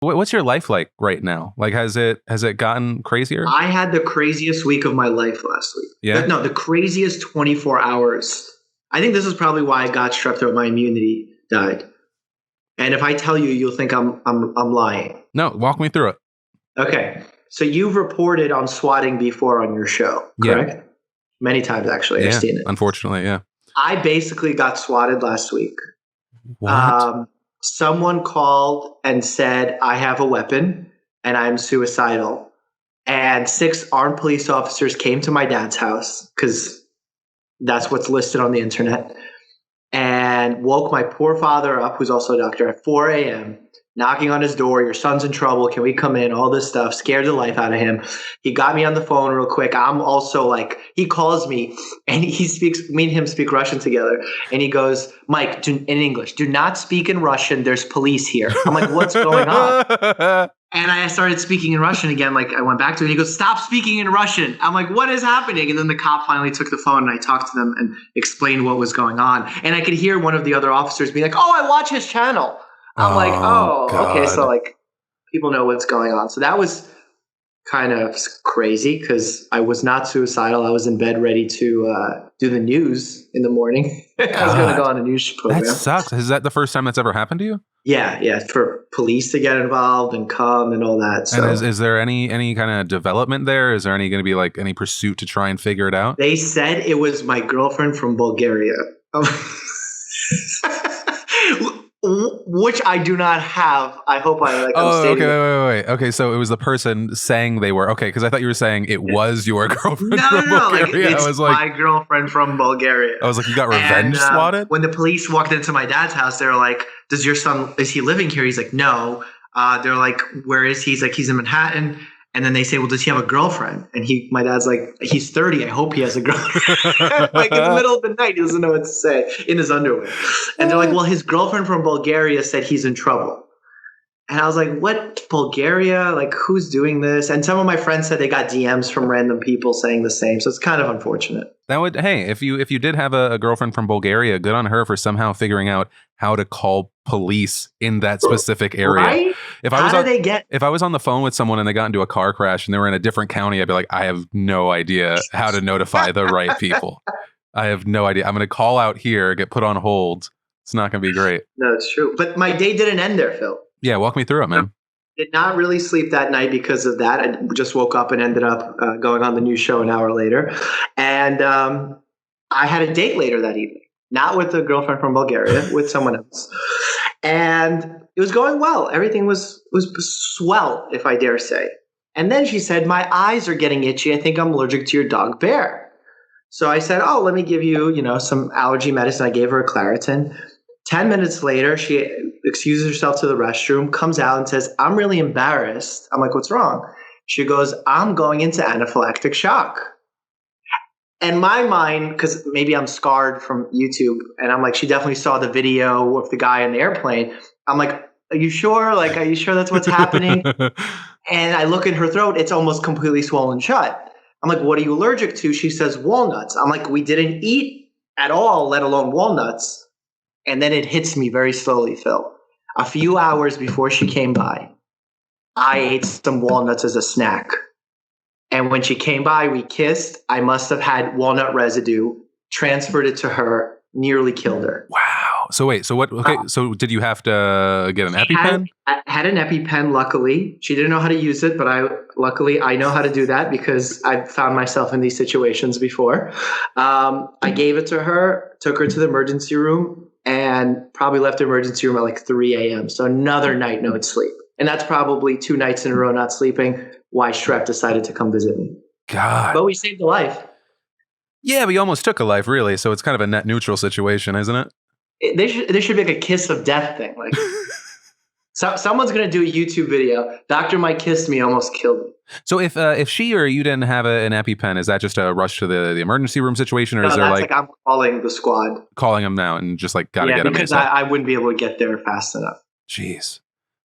What's your life like right now? Like, has it gotten crazier? I had the craziest week of my life last week. Yeah. No, the craziest 24 hours. I think this is probably why I got strep throat. My immunity died. And if I tell you, you'll think I'm lying. No, walk me through it. Okay. So you've reported on swatting before on your show, correct? Yeah. Many times, actually. I've seen it. Unfortunately, yeah. I basically got swatted last week. What? Someone called and said, I have a weapon and I'm suicidal. And 6 armed police officers came to my dad's house, because that's what's listed on the internet, and woke my poor father up, who's also a doctor, at 4 a.m., knocking on his door. Your son's in trouble. Can we come in? All this stuff. Scared the life out of him. He got me on the phone real quick. I'm also like, he calls me and he speaks, me and him speak Russian together. And he goes, Mike, in English, do not speak in Russian. There's police here. I'm like, what's going on? And I started speaking in Russian again. Like, I went back to it. And he goes, stop speaking in Russian. I'm like, what is happening? And then the cop finally took the phone and I talked to them and explained what was going on. And I could hear one of the other officers be like, oh, I watch his channel. I'm like, oh, God. Okay. So like people know what's going on. So that was kind of crazy because I was not suicidal. I was in bed ready to do the news in the morning. I was going to go on a news program. That sucks. Is that the first time that's ever happened to you? Yeah. For police to get involved and come and all that. So. And is there any kind of development there? Is there going to be like any pursuit to try and figure it out? They said it was my girlfriend from Bulgaria. Which I do not have. I hope I like. Wait. Okay, so it was the person saying they were. Okay, because I thought you were saying it was your girlfriend from Bulgaria. Like, it's my girlfriend from Bulgaria. I was like, you got revenge swatted? When the police walked into my dad's house, they were like, does your son, is he living here? He's like, no. They're like, where is he? He's like, he's in Manhattan. And then they say, well, does he have a girlfriend? And my dad's like, he's 30. I hope he has a girlfriend. Like in the middle of the night, he doesn't know what to say in his underwear. And they're like, well, his girlfriend from Bulgaria said he's in trouble. And I was like, what, Bulgaria? Like, who's doing this? And some of my friends said they got DMs from random people saying the same. So it's kind of unfortunate. Hey, if you did have a girlfriend from Bulgaria, good on her for somehow figuring out how to call police in that specific area. Right? If I was on the phone with someone and they got into a car crash and they were in a different county, I'd be like, I have no idea how to notify the right people. I have no idea. I'm going to call out here, get put on hold. It's not going to be great. No, it's true. But my day didn't end there, Phil. Yeah, walk me through it, man. Did not really sleep that night because of that. I just woke up and ended up going on the news show an hour later. And I had a date later that evening, not with a girlfriend from Bulgaria, with someone else. And it was going well. Everything was swell, if I dare say. And then she said, my eyes are getting itchy. I think I'm allergic to your dog, Bear. So I said, oh, let me give you, some allergy medicine. I gave her a Claritin. 10 minutes later, she excuses herself to the restroom, comes out and says, I'm really embarrassed. I'm like, what's wrong? She goes, I'm going into anaphylactic shock. And my mind, because maybe I'm scarred from YouTube, and I'm like, she definitely saw the video of the guy in the airplane. I'm like, are you sure? Like, are you sure that's what's happening? And I look at her throat. It's almost completely swollen shut. I'm like, what are you allergic to? She says, walnuts. I'm like, we didn't eat at all, let alone walnuts. And then it hits me very slowly, Phil. A few hours before she came by, I ate some walnuts as a snack. And when she came by, we kissed. I must have had walnut residue, transferred it to her, nearly killed her. Wow. So wait, so what? Okay, so did you have to get an Epi Pen? I had an Epi Pen, luckily. She didn't know how to use it, but luckily I know how to do that because I've found myself in these situations before. I gave it to her, took her to the emergency room, and probably left the emergency room at like 3 a.m. So another night, no sleep. And that's probably 2 nights in a row not sleeping. Why Shrek decided to come visit me. God. But we saved a life. Yeah, but you almost took a life, really. So it's kind of a net neutral situation, isn't it? There should be like a kiss of death thing. Like, someone's going to do a YouTube video. Dr. Mike kissed me, almost killed me. So if she or you didn't have an EpiPen, is that just a rush to the emergency room situation, or is there like I'm calling the squad, calling them now, and just like gotta get them? Because I wouldn't be able to get there fast enough. Jeez,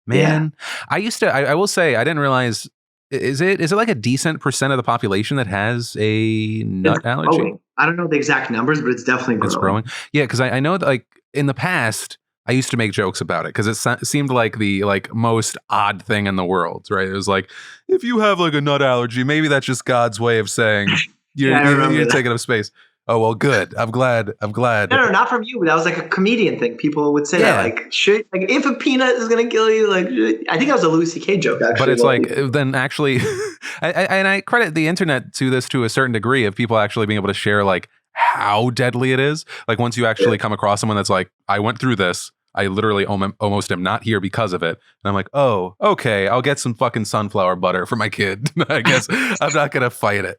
man, yeah. I will say I didn't realize. Is it like a decent percent of the population that has a nut allergy? I don't know the exact numbers, but it's definitely growing. It's growing. Yeah, because I know that like in the past, I used to make jokes about it because it seemed like the most odd thing in the world, right? It was like, if you have like a nut allergy, maybe that's just God's way of saying you're taking up space. Oh, well, good. I'm glad. No, not from you. But that was like a comedian thing. People would say that, like, if a peanut is going to kill you, like, I think that was a Louis C.K. joke, actually. But it's like, then actually, and I credit the internet to this to a certain degree of people actually being able to share like how deadly it is. Like once you actually come across someone that's like, I went through this. I literally almost am not here because of it. And I'm like, oh, okay, I'll get some fucking sunflower butter for my kid. I guess I'm not going to fight it.